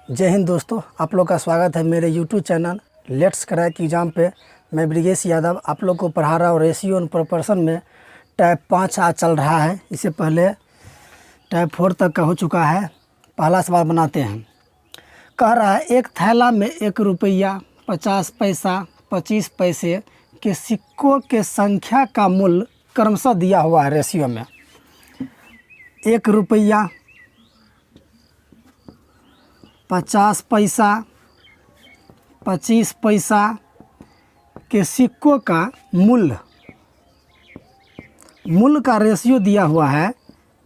जय हिंद दोस्तों, आप लोग का स्वागत है मेरे YouTube channel let's crack exam पे। मैं ब्रिजेश यादव आप लोग को पढ़ा रहा हूँ। रेशियो एंड प्रोपोर्शन में टाइप 5 आज चल रहा है। इससे पहले टाइप 4 तक का हो चुका है। पहला सवाल बनाते हैं। कह रहा है एक थैला में 1 रुपया 50 पैसा 25 पैसे के सिक्कों के संख्या का मूल्य क्रमशः दिया हुआ है। रेशियो में 1 रुपया 50 पैसा 25 पैसा के सिक्कों का मूल्य का रेशियो दिया हुआ है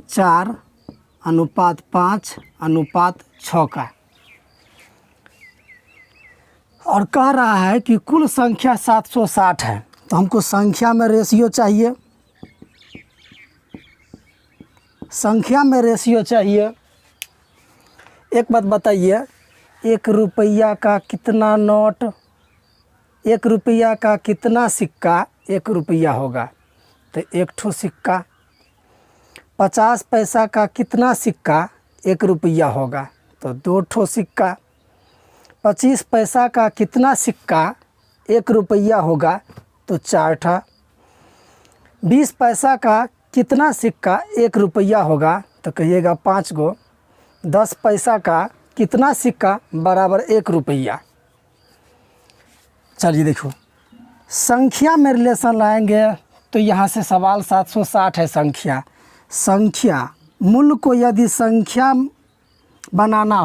4:5:6 का। और कह रहा है कि कुल संख्या 760 है। तो हमको संख्या में रेशियो चाहिए। एक बात बताइए, 1 रुपया का कितना नोट, 1 रुपया का कितना सिक्का 1 रुपया होगा? तो 1 ठो सिक्का। 50 पैसा का कितना सिक्का 1 रुपया होगा? तो 2 ठो सिक्का। 25 पैसा का कितना सिक्का 1 रुपया होगा? तो 4 ठा। 20 पैसा का कितना सिक्का 1 रुपया होगा? तो कहिएगा 5 गो। 10 पैसा का कितना सिक्का बराबर 1 रुपया? चलिए देखो, संख्या में रिलेशन लाएंगे तो यहाँ से सवाल 760 है। संख्या मूल्य को यदि संख्या बनाना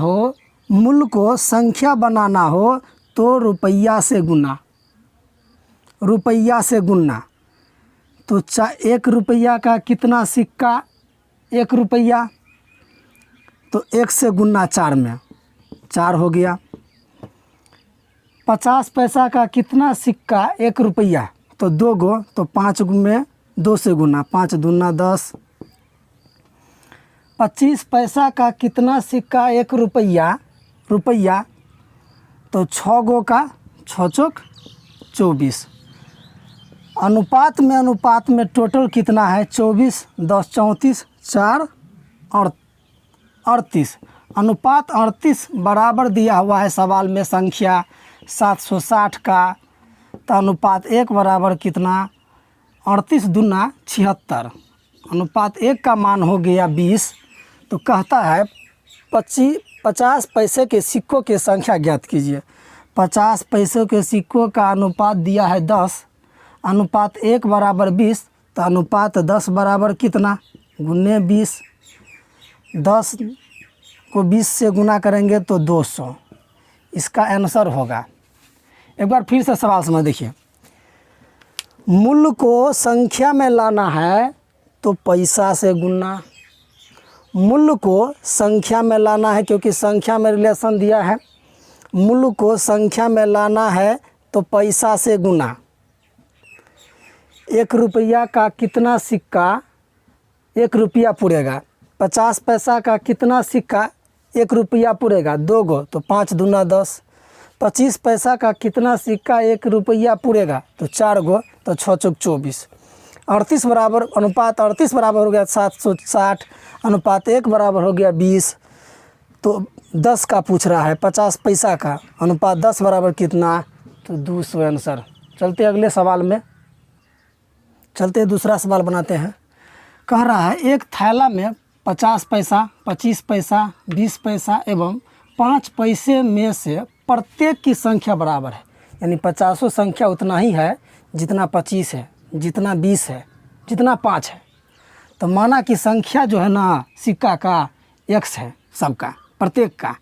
हो तो रुपया से गुना। तो 1 रुपया का कितना सिक्का 1 रुपया? तो 1 से गुना 4 में 4 हो गया। 50 पैसा का कितना सिक्का 1 रुपया? तो 2 गो। तो 5 में 2 से गुना 5 दूना 10। 25 पैसा का कितना सिक्का 1 रुपया? तो 6 गो का 6 चौक 24। अनुपात में टोटल कितना है? 24 10 34 4 और 38। अनुपात 38 बराबर दिया हुआ है सवाल में संख्या 760 का। तो अनुपात 1 बराबर कितना? 38 दूना 76। अनुपात 1 का मान हो गया 20। तो कहता है 50 पैसे के सिक्कों की संख्या ज्ञात कीजिए। 50 पैसों के सिक्कों का अनुपात दिया है 10। अनुपात 1 बराबर 20। तो अनुपात 10 बराबर कितना? गुने 20। 10 को 20 से गुना करेंगे तो 200। इसका आंसर होगा। एक बार फिर से सवाल समझ देखिए। मूल्य को संख्या में लाना है तो पैसा से गुना। मूल्य को संख्या में लाना है क्योंकि संख्या में रिलेशन दिया है। मूल्य को संख्या में लाना है तो पैसा से गुना। 1 रुपया का कितना सिक्का 1 रुपया पूरेगा? 50 पैसा का कितना सिक्का 1 रुपया पूरेगा? 2 गो। तो 5 दूना 10। 25 पैसा का कितना सिक्का 1 रुपया पूरेगा? तो 4 गो। तो 6 चौक 24। 38 बराबर अनुपात 38 बराबर हो गया 760। अनुपात 1 बराबर हो गया 20। तो 10 का पूछ रहा है 50 पैसा का। अनुपात 10 बराबर कितना? तो 200 आंसर। चलते अगले सवाल में। दूसरा सवाल बनाते हैं। कह रहा है एक थैला में 50 पैसा 25 पैसा 20 पैसा एवं 5 पैसे में से प्रत्येक की संख्या बराबर है। यानी 50 संख्या उतना ही है जितना 25 है, जितना 20 है, जितना 5 है। तो माना कि संख्या जो है ना सिक्का का x है, सबका प्रत्येक का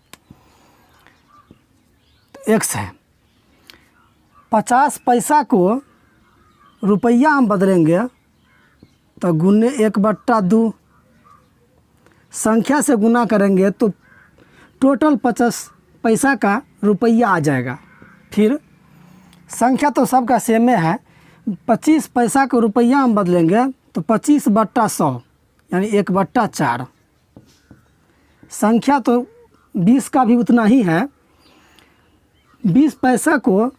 x है। 50 पैसा को रुपया हम बदलेंगे तो गुने 1/2। संख्या से गुना करेंगे तो टोटल 50 पैसा का रुपया आ जाएगा। फिर संख्या तो सबका सेम है। 25 पैसा को रुपया हम बदलेंगे तो 25/100 यानी 1/4। संख्या तो 20 का भी उतना ही है। 20 पैसा को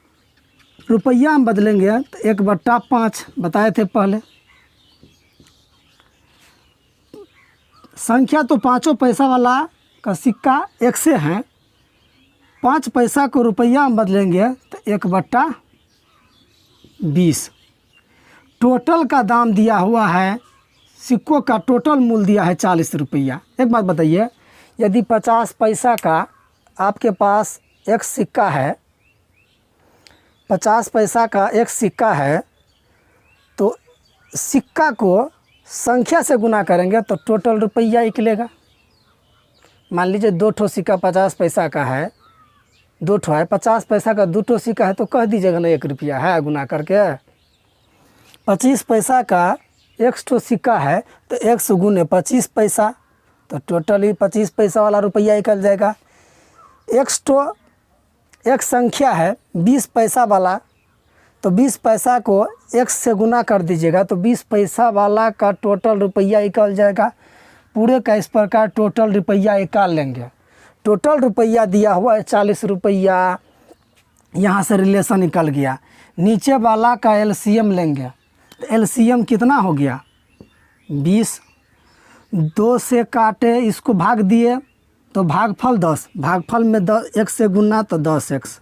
रुपया हम बदलेंगे तो 1/5 बताए थे पहले। संख्या तो पाँचों पैसा वाला का सिक्का एक से हैं, 5 पैसा को रुपया में बदलेंगे तो 1/20। टोटल का दाम दिया हुआ है, सिक्कों का टोटल मूल्य दिया है 40 रुपया। एक बात बताइए, यदि 50 पैसा का आपके पास एक सिक्का है, 50 पैसा का एक सिक्का है, तो सिक्का को संख्या से गुना करेंगे तो टोटल रुपया निकलेगा। मान लीजिए 2 ठो सिक्का 50 पैसा का है, 2 ठो है, 50 पैसा का 2 ठो सिक्का है तो कह दीजिएगा ना 1 रुपया है गुना करके। 25 पैसा का 1 ठो सिक्का है तो 1 गुने 25 पैसा, तो टोटल ही 25 पैसा वाला रुपया निकल जाएगा। एक संख्या है 20 पैसा वाला, तो 20 पैसा को 1 से गुना कर दीजिएगा तो 20 पैसा वाला का टोटल रुपया निकल जाएगा। पूरे का इस प्रकार टोटल रुपया निकाल लेंगे। टोटल रुपया दिया हुआ है 40 रुपया, यहाँ से रिलेशन निकल गया। नीचे वाला का एलसीएम लेंगे, तो एलसीएम कितना हो गया 20। 2 से काटे, इसको भाग दिए तो भागफल 10, भागफल में 1 से गुना तो 10x,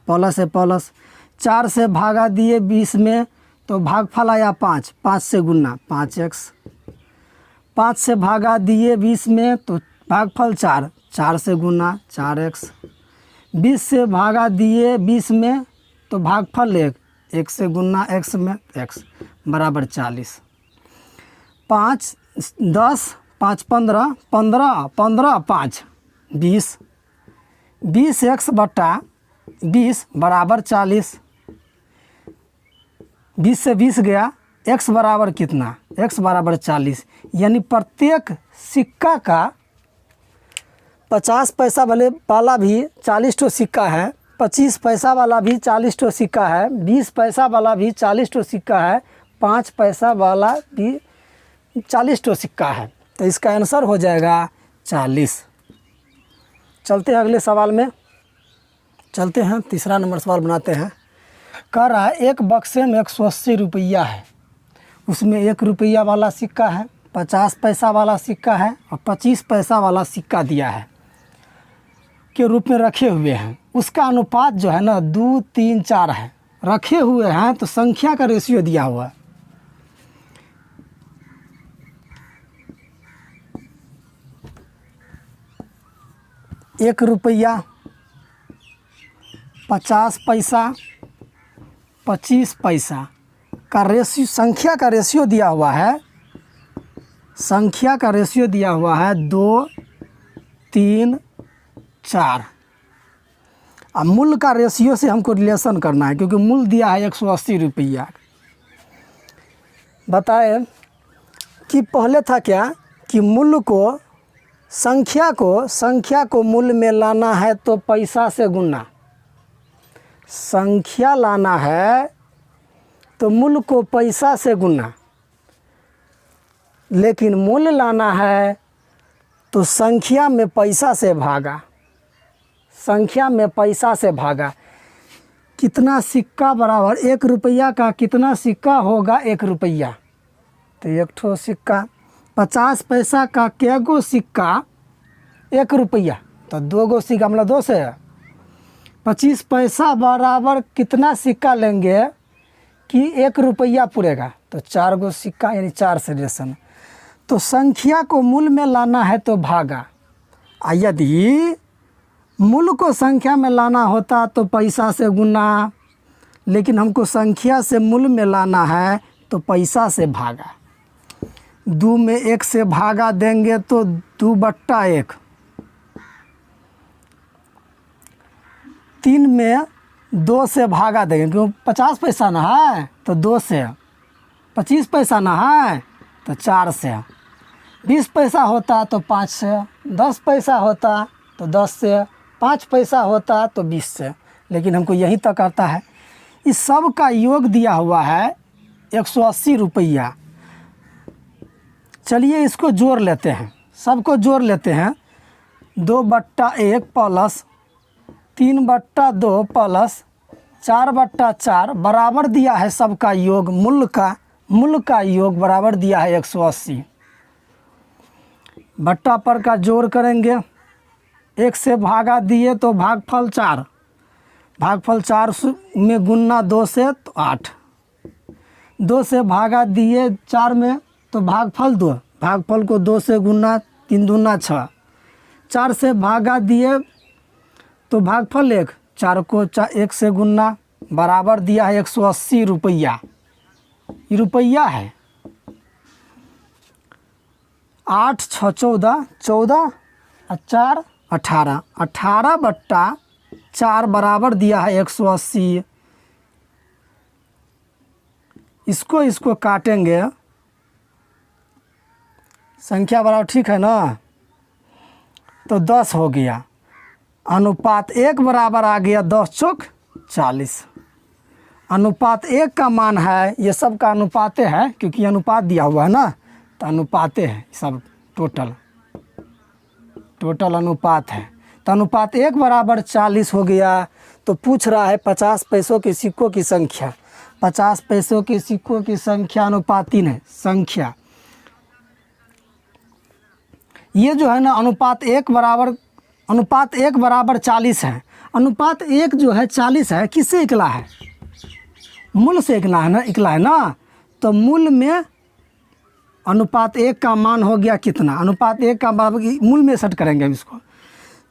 प्लस है प्लस। 4 से भागा दिए 20 में तो भागफल आया 5, 5 से गुना 5x। 5 से भागा दिए 20 में तो भागफल 4, 4 से गुना 4x। 20 से भागा दिए 20 में तो भागफल 1, 1 से गुना x में x बराबर 40। 5 10 5 15 15 15 5 20, 20x बटा 20 बराबर 40। 20 से 20 गया, x बराबर कितना, x बराबर 40। यानी प्रत्येक सिक्का का 50 पैसा वाला भी 40 ठो सिक्का है, 25 पैसा वाला भी 40 ठो सिक्का है, 20 पैसा वाला भी 40 ठो सिक्का है, 5 पैसा वाला भी 40 ठो सिक्का है। तो इसका आंसर हो जाएगा 40। चलते हैं अगले सवाल में, चलते हैं तीसरा नंबर सवाल बनाते हैं। कह रहा है एक बक्से में 180 रुपया है, उसमें 1 रुपया वाला सिक्का है, 50 पैसा वाला सिक्का है और 25 पैसा वाला सिक्का दिया है के रूप में रखे हुए हैं। उसका अनुपात जो है ना 2 3 4 है। रखे हुए हैं तो संख्या का रेशियो दिया हुआ है। एक रुपया, 50 पैसा, 25 पैसा का रेशियो, संख्या का रेशियो दिया हुआ है। संख्या का रेशियो दिया हुआ है 2 3 4। अब मूल्य का रेशियो से हमको रिलेशन करना है, क्योंकि मूल्य दिया है 180 रुपया। बताए कि पहले था क्या कि मूल्य को संख्या को मूल्य में लाना है तो पैसा से गुना। संख्या लाना है तो मूल्य को पैसा से गुना, लेकिन मूल्य लाना है तो संख्या में पैसा से भागा। संख्या में पैसा से भागा। कितना सिक्का बराबर 1 रुपया का कितना सिक्का होगा 1 रुपया, तो 1 ठो सिक्का। 50 पैसा का कै गो सिक्का 1 रुपया, तो 2 गो सिक्का मतलब 2 से। 25 पैसा बराबर कितना सिक्का लेंगे कि 1 रुपया पूरेगा, तो 4 गो सिक्का, यानी 4 से रेशन। तो संख्या को मूल्य में लाना है तो भागा। यदि मूल्य को संख्या में लाना होता तो पैसा से गुना, लेकिन हमको संख्या से मूल्य में लाना है तो पैसा से भागा। 2 में 1 से भागा देंगे तो 2/1। 3 में 2 से भागा देंगे, क्योंकि 50 पैसा ना है तो 2 से। 25 पैसा ना है तो 4 से। 20 पैसा होता तो 5 से। 10 पैसा होता तो 10 से। 5 पैसा होता तो 20 से, लेकिन हमको यहीं तक आता है। इस सब का योग दिया हुआ है 180 रुपया। चलिए इसको जोड़ लेते हैं, सबको जोड़ लेते हैं। 2/1 प्लस 3/2 प्लस 4/4 बराबर दिया है सबका योग। मूल्य का योग बराबर दिया है 180। बट्टा पर का जोड़ करेंगे 1 से भागा दिए तो भागफल 4, भागफल 4 में गुना 2 से तो 8, 2 से भागा दिए 4 में तो भागफल 2, भागफल को 2 से गुना 3 दूना 6, 4 से भागा दिए तो भागफल 1, 4 को 1 से गुना बराबर दिया है 180 रुपया, ये रुपया है। 8 6 14, 14 और 4 18, 18/4 बराबर दिया है 180। इसको काटेंगे, संख्या बराबर ठीक है ना, तो 10 हो गया। अनुपात 1 बराबर आ गया 10 चौक 40। अनुपात 1 का मान है, ये सब का अनुपाते है क्योंकि अनुपात दिया हुआ है ना, तो अनुपाते है सब, टोटल अनुपात है। तो अनुपात 1 बराबर 40 हो गया। तो पूछ रहा है 50 पैसों के सिक्कों की संख्या। 50 पैसों के सिक्कों की संख्या अनुपात 3 है संख्या। ये जो है ना अनुपात 1 बराबर 40 है। अनुपात 1 जो है 40 है, किससे निकला है? मूल से निकला है ना। तो मूल में अनुपात 1 का मान हो गया कितना? अनुपात 1 का बराबर मूल में सेट करेंगे हम इसको।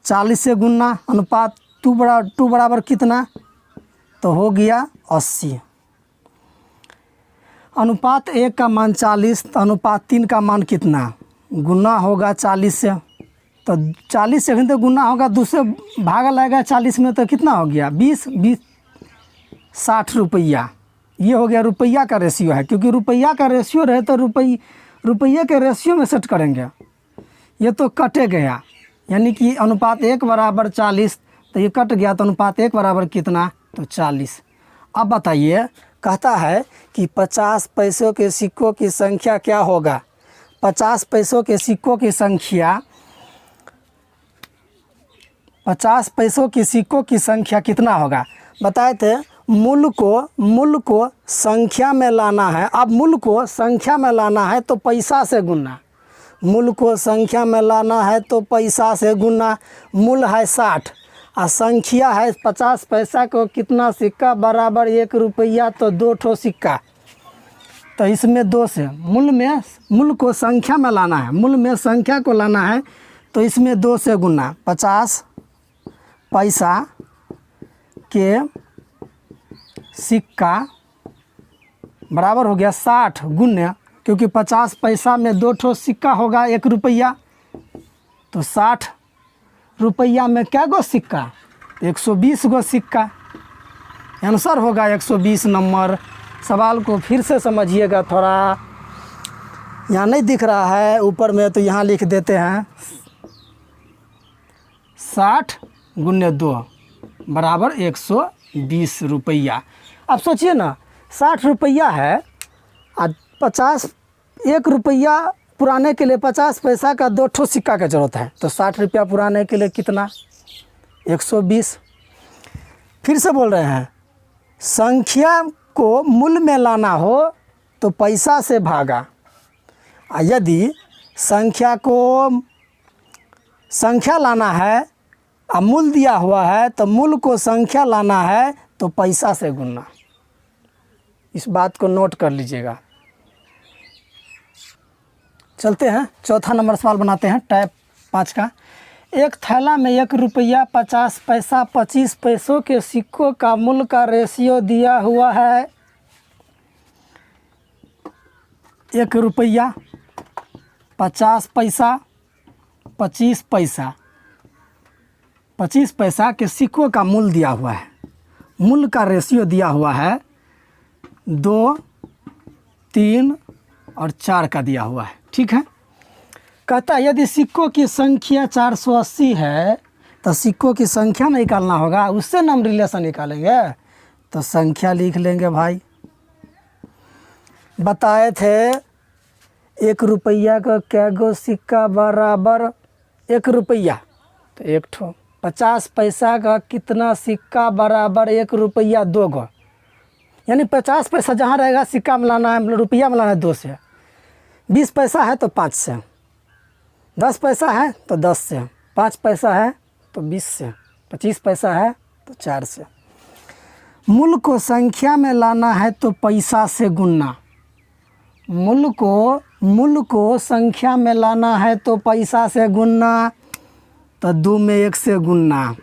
40 से गुना अनुपात 2 बराबर कितना? तो हो गया 80। अनुपात 1 का मान 40, तो अनुपात 3 का मान कितना? गुना होगा 40 से, तो 40 से तो गुना होगा, दूसरे भागा लगेगा 40 में, तो कितना हो गया? 20 60 रुपया। ये हो गया रुपया का रेशियो है, क्योंकि रुपया का रेशियो रहे तो रुपये के रेशियो में सेट करेंगे। ये तो कटे गया, यानी कि अनुपात 1 बराबर 40, तो ये कट गया, तो अनुपात 1 बराबर कितना? तो 40। अब बताइए, कहता है कि 50 पैसों के सिक्कों की संख्या क्या होगा? 50 पैसों के सिक्कों की संख्या, 50 पैसों की सिक्कों की संख्या कितना होगा? बताए थे मूल को संख्या में लाना है। अब मूल को संख्या में लाना है तो पैसा से गुना। मूल को संख्या में लाना है तो पैसा से गुना। मूल है 60 और संख्या है 50 पैसा को कितना सिक्का बराबर 1 रुपया, तो 2 ठो सिक्का। तो इसमें 2 से मूल को संख्या में लाना है, मूल में संख्या को लाना है, तो इसमें 2 से गुना। 50 पैसा के सिक्का बराबर हो गया 60 गुना, क्योंकि 50 पैसा में 2 ठो सिक्का होगा 1 रुपया, तो 60 रुपया में क्या गो सिक्का? 120 गो सिक्का। आंसर होगा 120 नंबर। सवाल को फिर से समझिएगा, थोड़ा यहाँ नहीं दिख रहा है ऊपर में, तो यहाँ लिख देते हैं 60 गुने 2 बराबर 120 रुपया। अब सोचिए ना, 60 रुपया है और 1 रुपया पुराने के लिए 50 पैसा का 2 ठो सिक्का का ज़रूरत है, तो 60 रुपया पुराने के लिए कितना? 120। फिर से बोल रहे हैं, संख्या को मूल में लाना हो तो पैसा से भागा। यदि संख्या लाना है और मूल दिया हुआ है, तो मूल को संख्या लाना है तो पैसा से गुना। इस बात को नोट कर लीजिएगा। चलते हैं, चौथा नंबर सवाल बनाते हैं, टाइप 5 का। एक थैला में 1 रुपया 50 पैसा 25 पैसों के सिक्कों का मूल का रेशियो दिया हुआ है। 1 रुपया 50 पैसा 25 पैसा के सिक्कों का मूल दिया हुआ है। मूल का रेशियो दिया हुआ है 2, 3 और 4 का दिया हुआ है। ठीक है। कहता है यदि सिक्कों की संख्या 480 है तो सिक्कों की संख्या निकालना होगा, उससे हम रिलेशन निकालेंगे। तो संख्या लिख लेंगे भाई। बताए थे 1 रुपया का क्या गो सिक्का बराबर 1 रुपया, तो 1 ठो। 50 पैसा का कितना सिक्का बराबर 1 रुपया 2 गो, यानी 50 पैसा जहाँ रहेगा सिक्का मिलाना है, रुपया मिलाना है 2 से। 20 पैसा है तो 5 से, 10 पैसा है तो 10 से, 5 पैसा है तो 20 से, 25 पैसा है तो 4 से। मूल को संख्या में लाना है तो पैसा से गुनना। मूल को संख्या में लाना है तो पैसा से गुनना, तो 2 में 1 से गुनना,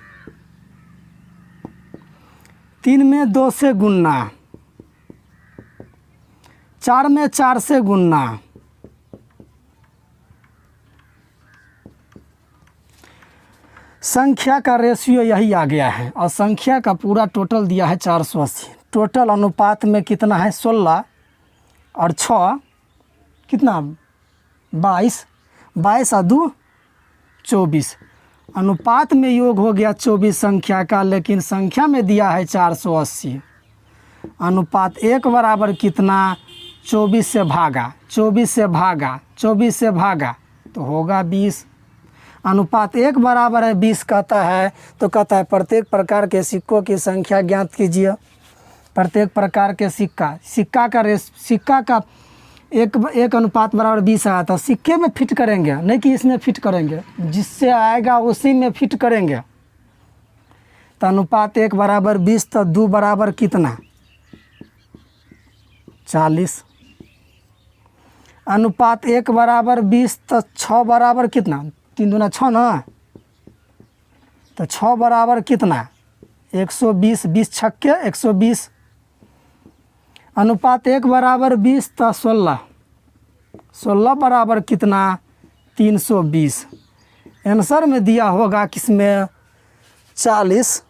3 में 2 से गुनना, 4 में 4 से गुनना, संख्या का रेशियो यही आ गया है और संख्या का पूरा टोटल दिया है 480। टोटल अनुपात में कितना है 16 और 6 कितना 22, 22 और 2 24। अनुपात में योग हो गया 24 संख्या का, लेकिन संख्या में दिया है 480। अनुपात 1 बराबर कितना 24 से भागा, 24 से भागा, 24 से भागा तो होगा 20। अनुपात 1 बराबर है 20 कहता है, तो कहता है प्रत्येक प्रकार के सिक्कों की संख्या ज्ञात कीजिए। प्रत्येक प्रकार के सिक्का का एक अनुपात बराबर 20 आया था, सिक्के में फिट करेंगे, नहीं कि इसमें फिट करेंगे, जिससे आएगा उसी में फिट करेंगे। तो अनुपात 1 बराबर 20, तो 2 बराबर कितना 40। अनुपात 1 बराबर 20, तो 6 बराबर कितना 3 दूना 6 ना, तो 6 बराबर कितना 120, 20 छक्के 120। अनुपात 1 बराबर 20, तो 16, 16 बराबर कितना 320। आंसर में दिया होगा किसमें 40,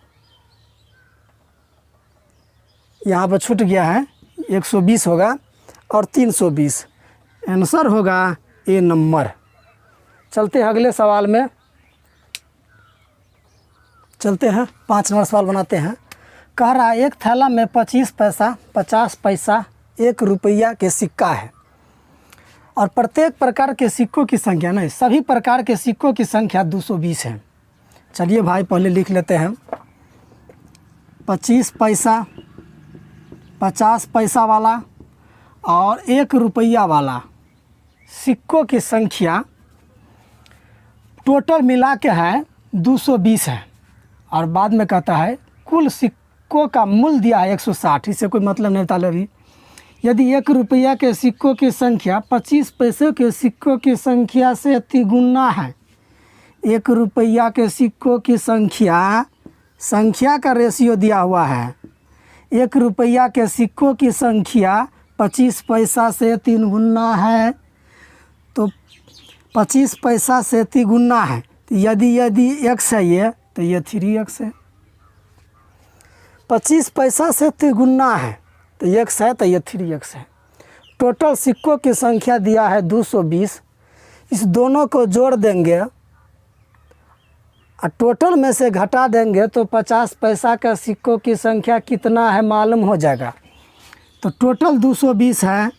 यहाँ पर छूट गया है 120 होगा और 320। आंसर होगा ए नंबर। चलते हैं अगले सवाल में, चलते हैं 5 नंबर सवाल बनाते हैं। कह रहा है एक थैला में 25 पैसा, 50 पैसा, 1 रुपया के सिक्का है और प्रत्येक प्रकार के सिक्कों की संख्या, नहीं सभी प्रकार के सिक्कों की संख्या 220 है। चलिए भाई पहले लिख लेते हैं 25 पैसा, 50 पैसा वाला और 1 रुपया वाला सिक्कों की संख्या टोटल मिला के है 220 है। और बाद में कहता है कुल सिक्कों का मूल्य दिया है 160। इससे कोई मतलब नहीं था अभी। यदि 1 रुपया के सिक्कों की संख्या 25 पैसे के सिक्कों की संख्या से तिगुना है, 1 रुपया के सिक्कों की संख्या का रेशियो दिया हुआ है, 1 रुपया के सिक्कों की संख्या 25 पैसा से 3 गुना है, तो 25 पैसा से 3 गुना है। तो यदि x है ये, तो ये 3x है। 25 पैसा से 3 गुना है तो x है, तो ये 3x है। टोटल सिक्कों की संख्या दिया है 220। इस दोनों को जोड़ देंगे और टोटल में से घटा देंगे तो 50 पैसा का सिक्कों की संख्या कितना है मालूम हो जाएगा। तो टोटल 220 है,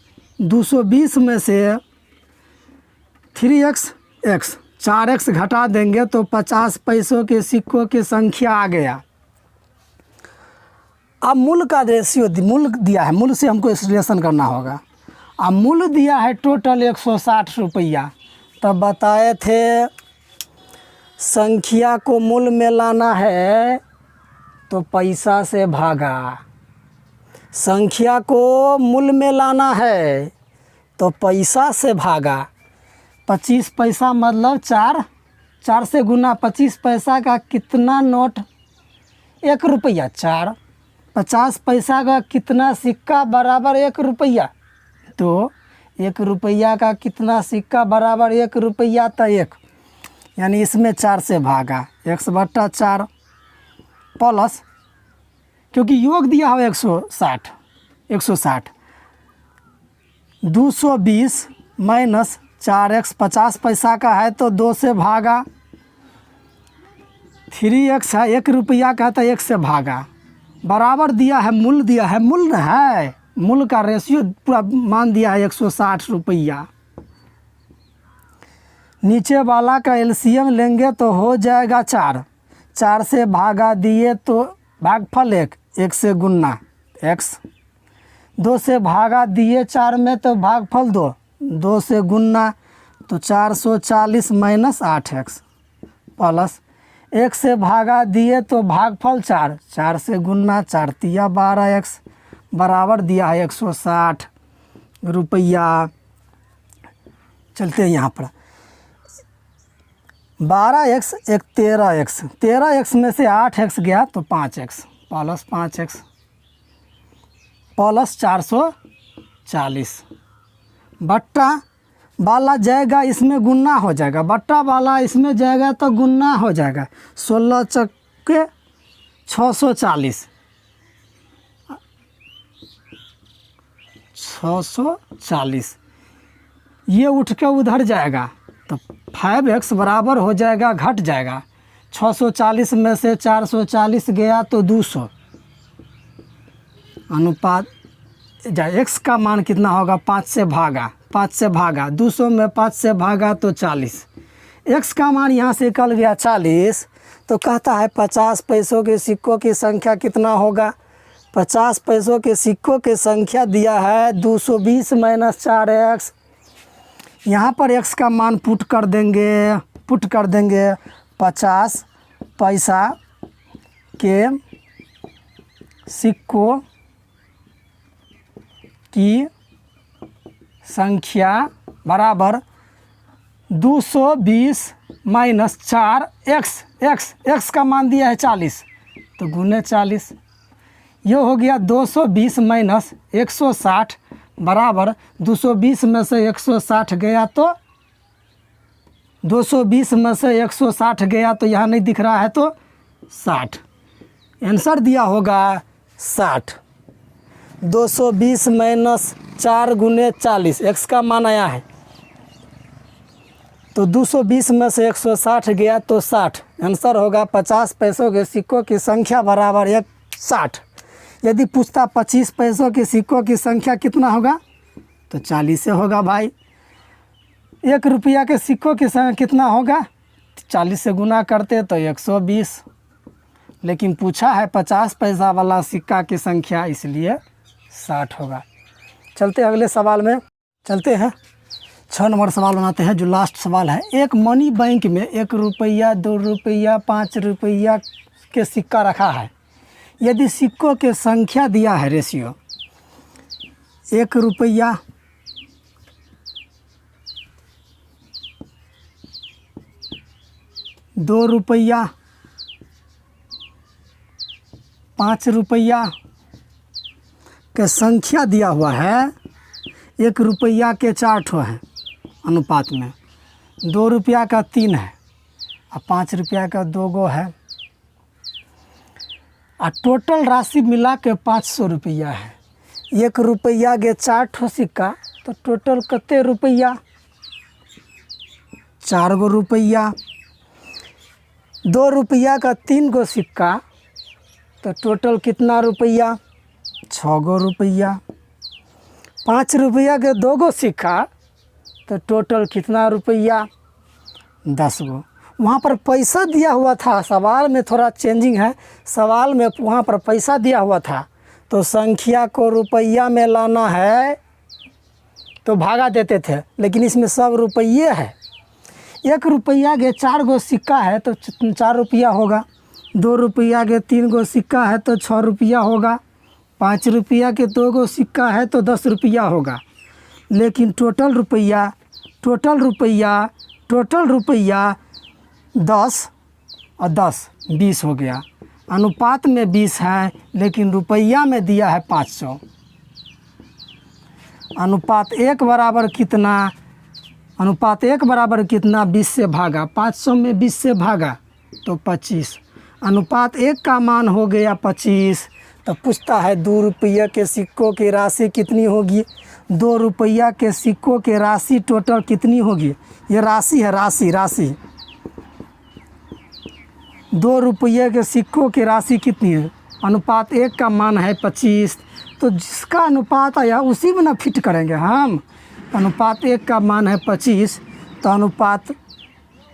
220 में से 3x 4x घटा देंगे तो 50 पैसों के सिक्कों की संख्या आ गया। अब मूल का रेशियो मूल दिया है, मूल से हमको रिलेशन करना होगा। अब मूल दिया है टोटल 160 रुपया। तब बताए थे संख्या को मूल में लाना है तो पैसा से भागा, संख्या को मूल में लाना है तो पैसा से भागा। 25 पैसा मतलब 4 से गुना 25 पैसा का कितना नोट 1 रुपया 4। 50 पैसा का कितना सिक्का बराबर 1 रुपया, तो 1 रुपया का कितना सिक्का बराबर 1 रुपया, तो 1, यानी इसमें 4 से भागा 1/4 प्लस, क्योंकि योग दिया हो 160 220 माइनस 4x 50 पैसा का है तो 2 से भागा, 3x है 1 रुपया का तो 1 से भागा, बराबर दिया है मूल मूल का रेशियो पूरा मान दिया है 160 रुपया। नीचे वाला का एलसीएम लेंगे तो हो जाएगा 4 से भागा दिए तो भागफल 1 से गुना x, 2 से भागा दिए 4 में तो भागफल 2 से गुना तो 440 माइनस 8x प्लस एक से भागा दिए तो भागफल 4, 4 से गुना 4 तिया 12x बराबर दिया है 160 रुपया। चलते हैं यहाँ पर 12x एक 13x, 13x में से 8x गया तो 5x प्लस 5x प्लस 440 बट्टा वाला जाएगा इसमें गुना हो जाएगा, बट्टा वाला इसमें जाएगा तो गुना हो जाएगा। 16 चक्के 640, 640 ये उठ के उधर जाएगा तो 5x बराबर हो जाएगा, घट जाएगा। 640 में से 440 गया तो 200 अनुपात x का मान कितना होगा 5 से भागा, 5 से भागा 200 में 5 से भागा तो 40, x का मान यहाँ से निकल गया 40। तो कहता है 50 पैसों के सिक्कों की संख्या कितना होगा। 50 पैसों के सिक्कों की संख्या दिया है 220 माइनस 4x। यहाँ पर x का मान पुट कर देंगे 50 पैसा के सिक्कों की संख्या बराबर 220 माइनस 4x का मान दिया है 40 तो गुने 40, ये हो गया 220 माइनस 160 बराबर 220 में से 160 गया तो 220 में से 160 गया तो यहाँ नहीं दिख रहा है तो 60, आंसर दिया होगा 60। 220 माइनस 4 गुने 40 x का मान आया है तो 220 में से 160 गया तो 60, आंसर होगा 50 पैसों के सिक्कों की संख्या बराबर 60। यदि पूछता 25 पैसों के सिक्कों की संख्या कितना होगा तो 40 से होगा भाई। 1 रुपया के सिक्कों की संख्या कितना होगा 40 से गुना करते तो 120, लेकिन पूछा है 50 पैसा वाला सिक्का की संख्या इसलिए 60 होगा। चलते अगले सवाल में चलते हैं। 6 नंबर सवाल बनाते हैं जो लास्ट सवाल है। एक मनी बैंक में 1 रुपया 2 रुपया 5 रुपया के सिक्का रखा है। यदि सिक्कों के संख्या दिया है रेशियो 1 रुपया 2 रुपया 5 रुपया के संख्या दिया हुआ है। 1 रुपया के 4 ठो हैं अनुपात में, 2 रुपया का 3 है और 5 रुपया का 2 गो है और टोटल राशि मिला के 500 रुपया है। 1 रुपया के 4 ठो सिक्का तो टोटल कितने रुपया 4 गो रुपया। 2 रुपया का 3 गो सिक्का तो टोटल कितना रुपया 6 गो रुपया। 5 रुपया के 2 गो सिक्का तो टोटल कितना रुपया 10 गो। वहाँ पर पैसा दिया हुआ था, सवाल में थोड़ा चेंजिंग है। सवाल में वहाँ पर पैसा दिया हुआ था तो संख्या को रुपया में लाना है तो भागा देते थे, लेकिन इसमें सब रुपये है। 1 रुपया के 4 गो सिक्का है तो 4 रुपया होगा। 2 रुपया के 3 गो सिक्का है तो 6 रुपया होगा। 5 रुपया के 2 गो सिक्का है तो 10 रुपया होगा। लेकिन टोटल रुपया 10 और 10 20 हो गया। अनुपात में 20 है लेकिन रुपया में दिया है 500। अनुपात 1 बराबर कितना 20 से भागा, 500 में 20 से भागा तो 25। अनुपात 1 का मान हो गया 25। तो पूछता है 2 रुपये के सिक्कों की राशि कितनी होगी। 2 रुपया के सिक्कों की राशि टोटल कितनी होगी। ये राशि है, राशि 2 रुपये के सिक्कों की राशि कितनी है। अनुपात 1 का मान है 25। तो जिसका अनुपात आया उसी में ना फिट करेंगे हम। अनुपात 1 का मान है 25 तो अनुपात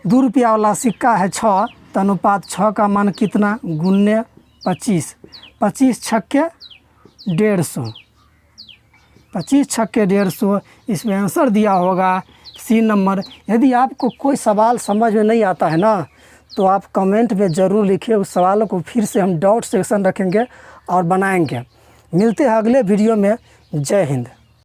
2 रुपया वाला सिक्का है 6 तो अनुपात 6 का मान कितना गुने 25। 25 छक्के 150, 25 छक्के 150। इसमें आंसर दिया होगा C नंबर। यदि आपको कोई सवाल समझ में नहीं आता है ना तो आप कमेंट में ज़रूर लिखिए। उस सवालों को फिर से हम डाउट सेक्शन रखेंगे और बनाएंगे। मिलते हैं अगले वीडियो में। जय हिंद।